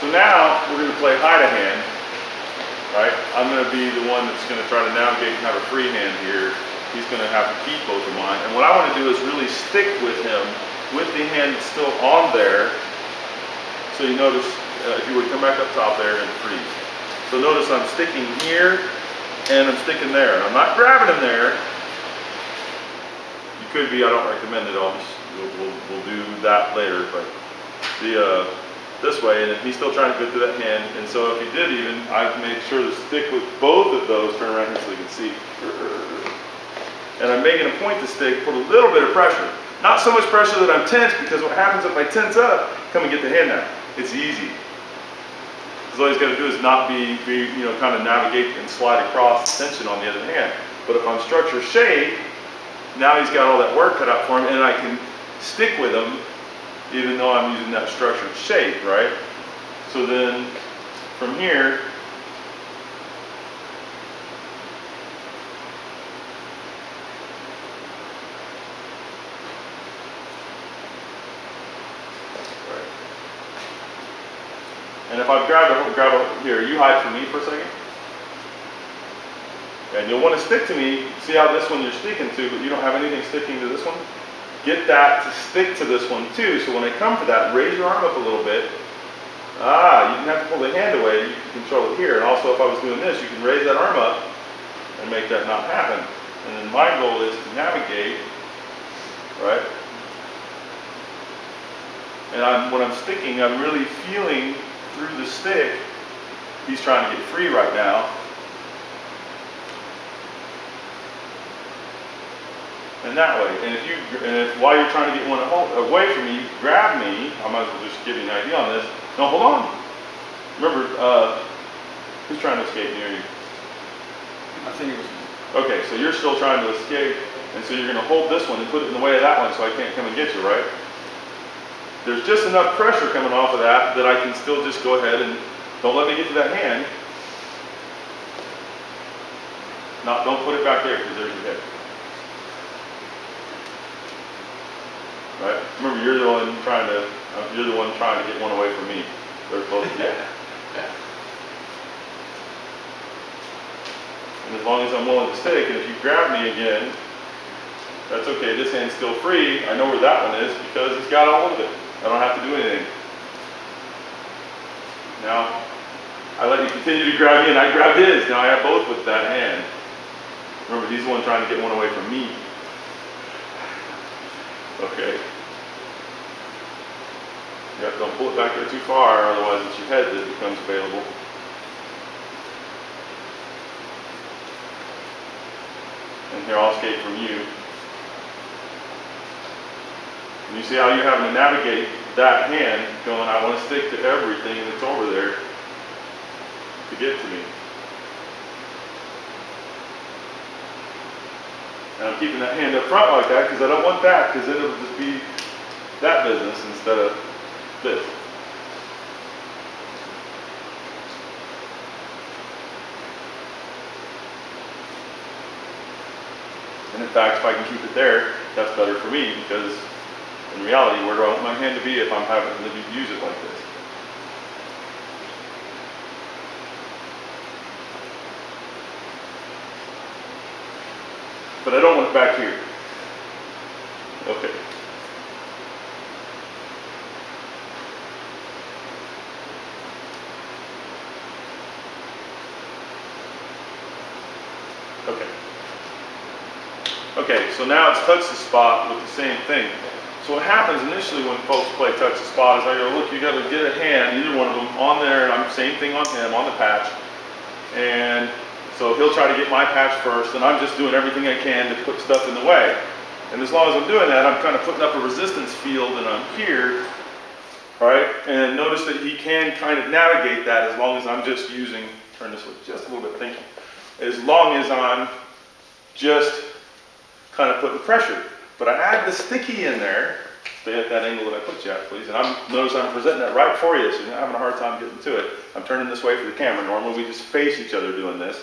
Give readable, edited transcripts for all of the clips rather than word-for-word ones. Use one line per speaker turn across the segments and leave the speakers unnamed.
So now we're going to play hide a hand, right? I'm going to be the one that's going to try to navigate and have a free hand here. He's going to have to keep both of mine. And what I want to do is really stick with him with the hand that's still on there. So you notice, if you would come back up top there and freeze. So notice I'm sticking here and I'm sticking there. I'm not grabbing him there. You could be, I don't recommend it. We'll do that later, but this way, and he's still trying to go through that hand. And so if he did even, I made sure to stick with both of those, turn around here so you can see. And I'm making a point to stick, put a little bit of pressure. Not so much pressure that I'm tense, because what happens if I tense up, come and get the hand now. It's easy. Because all he's got to do is not be kind of navigate and slide across the tension on the other hand. But if I'm structure shape, now he's got all that work cut out for him, and I can stick with him even though I'm using that structured shape, right? So then from here, and if I've grab it here, you hide from me for a second. And you'll want to stick to me. See how this one you're sticking to, but you don't have anything sticking to this one? Get that to stick to this one too. So when I come for that, raise your arm up a little bit. You can have to pull the hand away. You can control it here. And also if I was doing this, you can raise that arm up and make that not happen. And then my goal is to navigate, right? And when I'm sticking, I'm really feeling through the stick. He's trying to get free right now. And that way, and if while you're trying to get one away from me, you grab me, I might as well just give you an idea on this. No, hold on. Remember, who's trying to escape near you?
I think it was.
Okay, so you're still trying to escape, and so you're going to hold this one and put it in the way of that one so I can't come and get you, right? There's just enough pressure coming off of that I can still just go ahead and don't let me get to that hand. Don't put it back there because there's your head. Right? Remember, you're the one trying to get one away from me. They're both dead. And as long as I'm willing to stick, and if you grab me again, that's okay. This hand's still free. I know where that one is because it's got all of it. I don't have to do anything. Now, I let you continue to grab me, and I grab his. Now I have both with that hand. Remember, he's the one trying to get one away from me. Okay. Yep, don't pull it back there too far, otherwise it's your head that becomes available. And here I'll escape from you. And you see how you're having to navigate that hand, going, I want to stick to everything that's over there to get to me. And I'm keeping that hand up front like that because I don't want that, because it'll just be that business instead of this. And in fact, if I can keep it there, that's better for me, because in reality, where do I want my hand to be if I'm having to use it like this? But I don't want it back here. Okay. Okay. Okay, so now it's touch the spot with the same thing. So what happens initially when folks play touch the spot is I go, look, you got to get a hand, either one of them, on there, and I'm same thing on him, on the patch. And so he'll try to get my patch first, and I'm just doing everything I can to put stuff in the way. And as long as I'm doing that, I'm kind of putting up a resistance field, and I'm here, right? And notice that he can kind of navigate that as long as I'm just using, turn this way just a little bit, thank you. As long as I'm just kind of putting pressure. But I add the sticky in there. Stay at that angle that I put you at, please. And notice I'm presenting that right for you, so you're not having a hard time getting to it. I'm turning this way for the camera. Normally we just face each other doing this.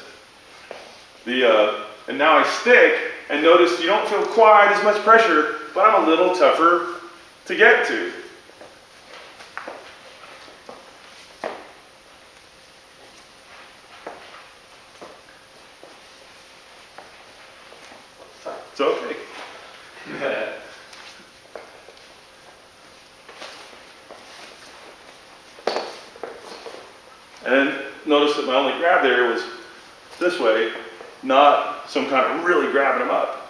And now I stick, and notice you don't feel quite as much pressure, but I'm a little tougher to get to. It's okay. And then notice that my only grab there was this way, not some kind of really grabbing him up.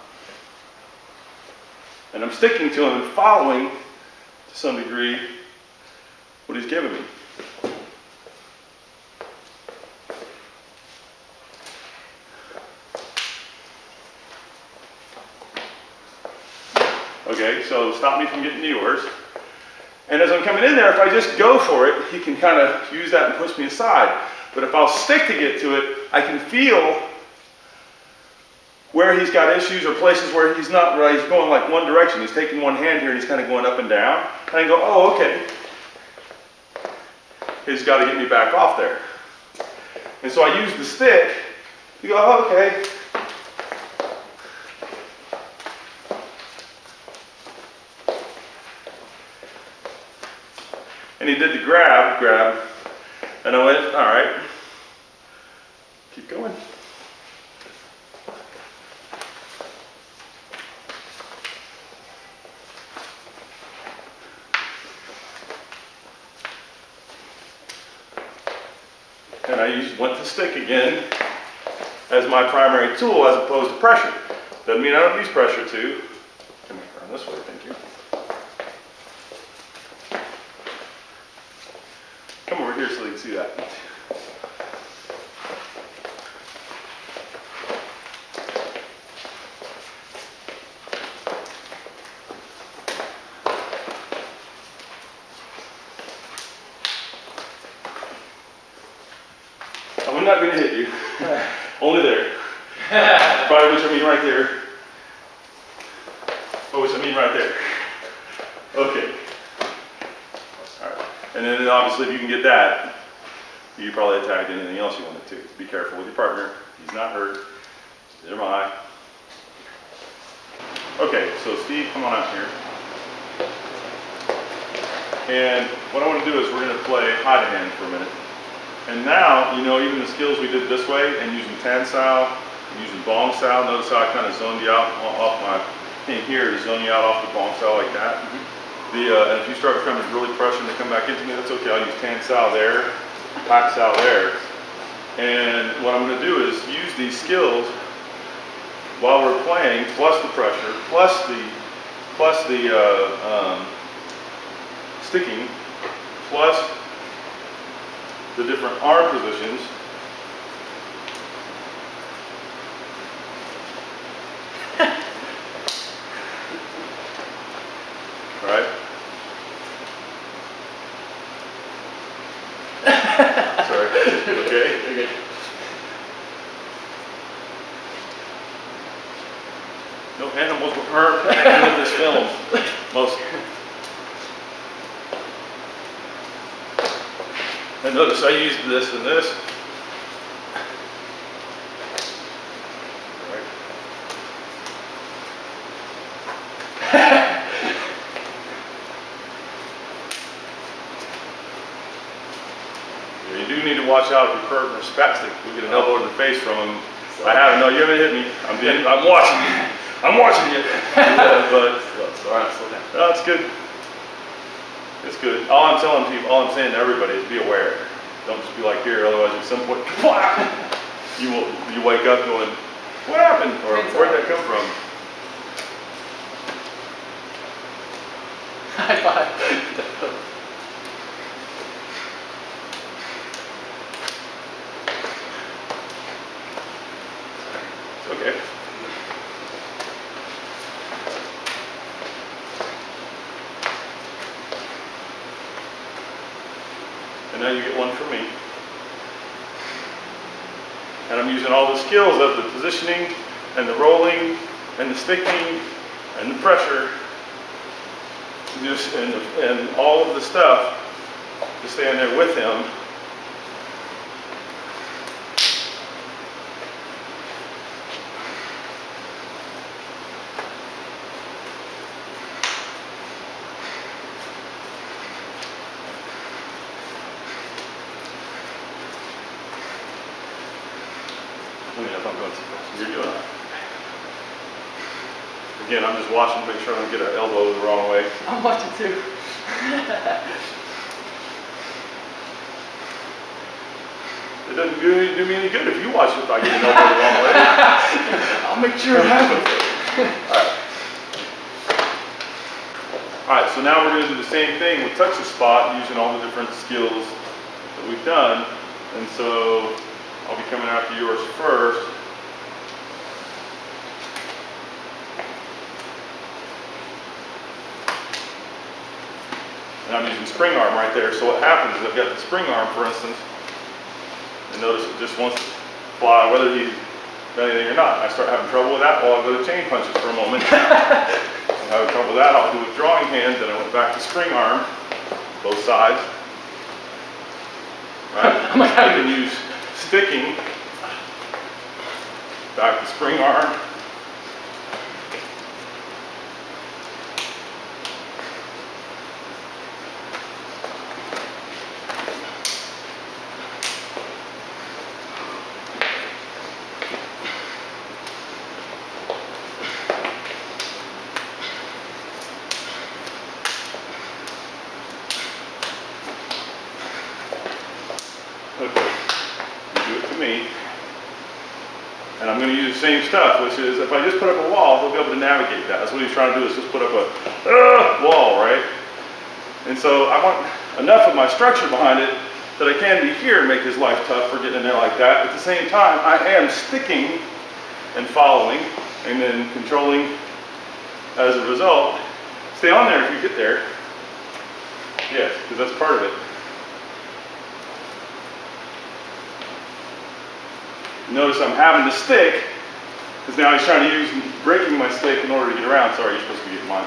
And I'm sticking to him and following, to some degree, what he's giving me. Okay, so stop me from getting to yours. And as I'm coming in there, if I just go for it, he can kind of use that and push me aside. But if I'll stick to get to it, I can feel where he's got issues or places where he's not right. He's going like one direction. He's taking one hand here and he's kind of going up and down. And I go, oh, okay. He's got to get me back off there. And so I use the stick to go, oh, okay. And he did the grab, and I went, all right, keep going. And I went to stick again as my primary tool as opposed to pressure. Doesn't mean I don't use pressure too. Come around this way, thank you. Come over here so you can see that. I'm not going to hit you. Only there. By which I mean right there. By which I mean right there. Okay. And then obviously if you can get that, you probably attacked anything else you wanted to. Be careful with your partner. He's not hurt. Neither am I. Okay, so Steve, come on out here. And what I want to do is we're going to play hide a hand for a minute. And now, you know, even the skills we did this way and using Tan Sao, using Bong Sao, notice how I kind of zoned you out off my thing here to zone you out off the Bong Sao like that. And if you start becoming really pressuring to come back into me, that's okay. I'll use Tan Sao there, Pak Sao there. And what I'm going to do is use these skills while we're playing, plus the pressure, plus the sticking, plus the different arm positions. Right? Sorry. Okay? Okay. No animals were hurt in this film. Most. And notice I used this and this. You do need to watch out if you're hurt or spastic. We get an elbow to the face from him. I haven't. No, you haven't hit me. I'm watching you. I'm watching you. But all right, slow down. No, it's good. It's good. All I'm telling people, all I'm saying to everybody is be aware. Don't just be like here. Otherwise, at some point, you wake up going, "What happened?" Or "Where'd that come from?"
High five.
Okay. And now you get one from me. And I'm using all the skills of the positioning and the rolling and the sticking and the pressure and all of the stuff to stand there with him. Let me know if I'm going too fast. You're doing it. Again, I'm just watching to make sure I don't get an elbow the wrong way.
I'm watching too.
It doesn't do me any good if you watch it if I get an elbow the wrong way.
I'll make sure it happens.
Alright, so now we're going to do the same thing with touch the spot using all the different skills that we've done. And so I'll be coming after yours first. And I'm using spring arm right there. So what happens is I've got the spring arm, for instance, and notice it just wants to fly whether he's done anything or not. I start having trouble with that, well, I'll go to chain punches for a moment. I'm having trouble with that, I'll do withdrawing hand, then I went back to spring arm, both sides. Right? I can use sticking, back to spring arm. Okay, you do it to me. And I'm going to use the same stuff, which is if I just put up a wall, he'll be able to navigate that. That's what he's trying to do, is just put up a wall, right? And so I want enough of my structure behind it that I can be here and make his life tough for getting in there like that. At the same time, I am sticking and following and then controlling as a result. Stay on there if you get there. Yes, because that's part of it. Notice I'm having to stick, because now he's trying to use breaking my stick in order to get around. Sorry, you're supposed to be getting mine.